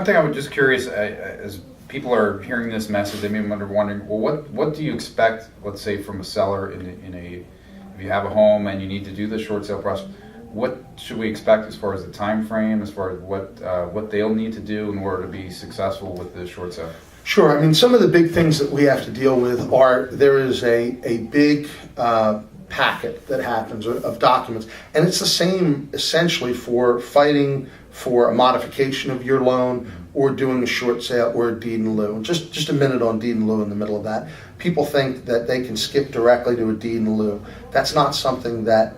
thing I was just curious, as people are hearing this message, they may be wondering, well, what do you expect, let's say, from a seller if you have a home and you need to do the short sale process? What should we expect as far as the time frame, as far as what they'll need to do in order to be successful with the short sale? Sure. I mean, some of the big things that we have to deal with are there is a big packet that happens of documents, and it's the same essentially for fighting for a modification of your loan or doing a short sale or a deed in lieu. And just a minute on deed in lieu in the middle of that. People think that they can skip directly to a deed in lieu. That's not something that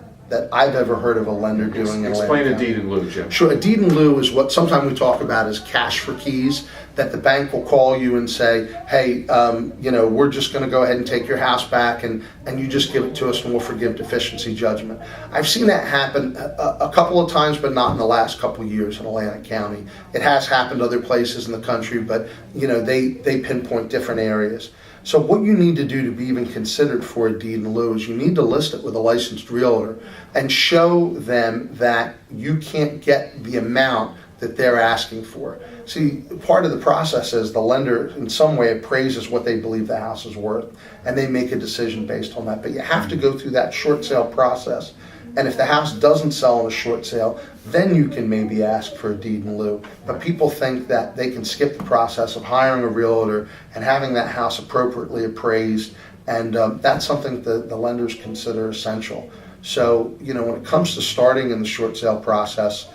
I've ever heard of a lender doing. Explain a deed in lieu, Jim. Sure, a deed in lieu is what sometimes we talk about as cash for keys, that the bank will call you and say, hey, we're just going to go ahead and take your house back and you just give it to us and we'll forgive deficiency judgment. I've seen that happen a couple of times, but not in the last couple of years in Atlantic County. It has happened other places in the country, but they pinpoint different areas. So what you need to do to be even considered for a deed in lieu is you need to list it with a licensed realtor and show them that you can't get the amount that they're asking for. See, part of the process is the lender in some way appraises what they believe the house is worth, and they make a decision based on that. But you have to go through that short sale process. And if the house doesn't sell in a short sale, then you can maybe ask for a deed in lieu. But people think that they can skip the process of hiring a realtor and having that house appropriately appraised, and that's something that the lenders consider essential. So, when it comes to starting in the short sale process,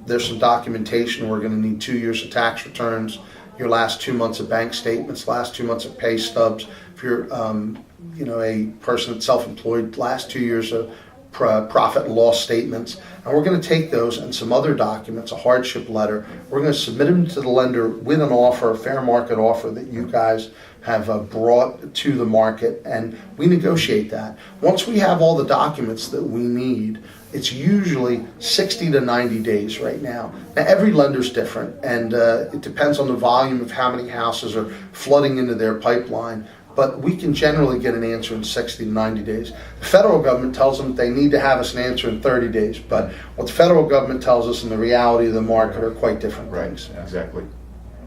there's some documentation. We're going to need 2 years of tax returns, your last 2 months of bank statements, last 2 months of pay stubs. If you're, a person that's self-employed, last 2 years of profit and loss statements, and we're going to take those and some other documents, a hardship letter. We're going to submit them to the lender with an offer, a fair market offer that you guys have brought to the market, and we negotiate that. Once we have all the documents that we need, it's usually 60 to 90 days right now. Now, every lender's different, and it depends on the volume of how many houses are flooding into their pipeline. But we can generally get an answer in 60 to 90 days. The federal government tells them they need to have us an answer in 30 days. But what the federal government tells us and the reality of the market are quite different things. Right, exactly.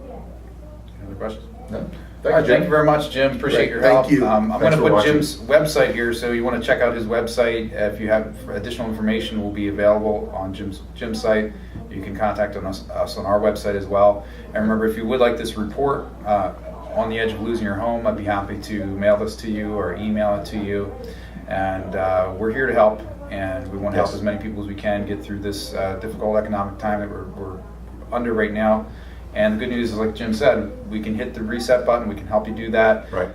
Any other questions? No. Thank you very much, Jim. Appreciate your help. Thank you. I'm going to put watching. Jim's website here, so you want to check out his website. If you have additional information, will be available on Jim's site. You can contact us on our website as well. And remember, if you would like this report, on the edge of losing your home, I'd be happy to mail this to you or email it to you. And we're here to help, and we want to help as many people as we can get through this difficult economic time that we're under right now. And the good news is, like Jim said, we can hit the reset button. We can help you do that. Right.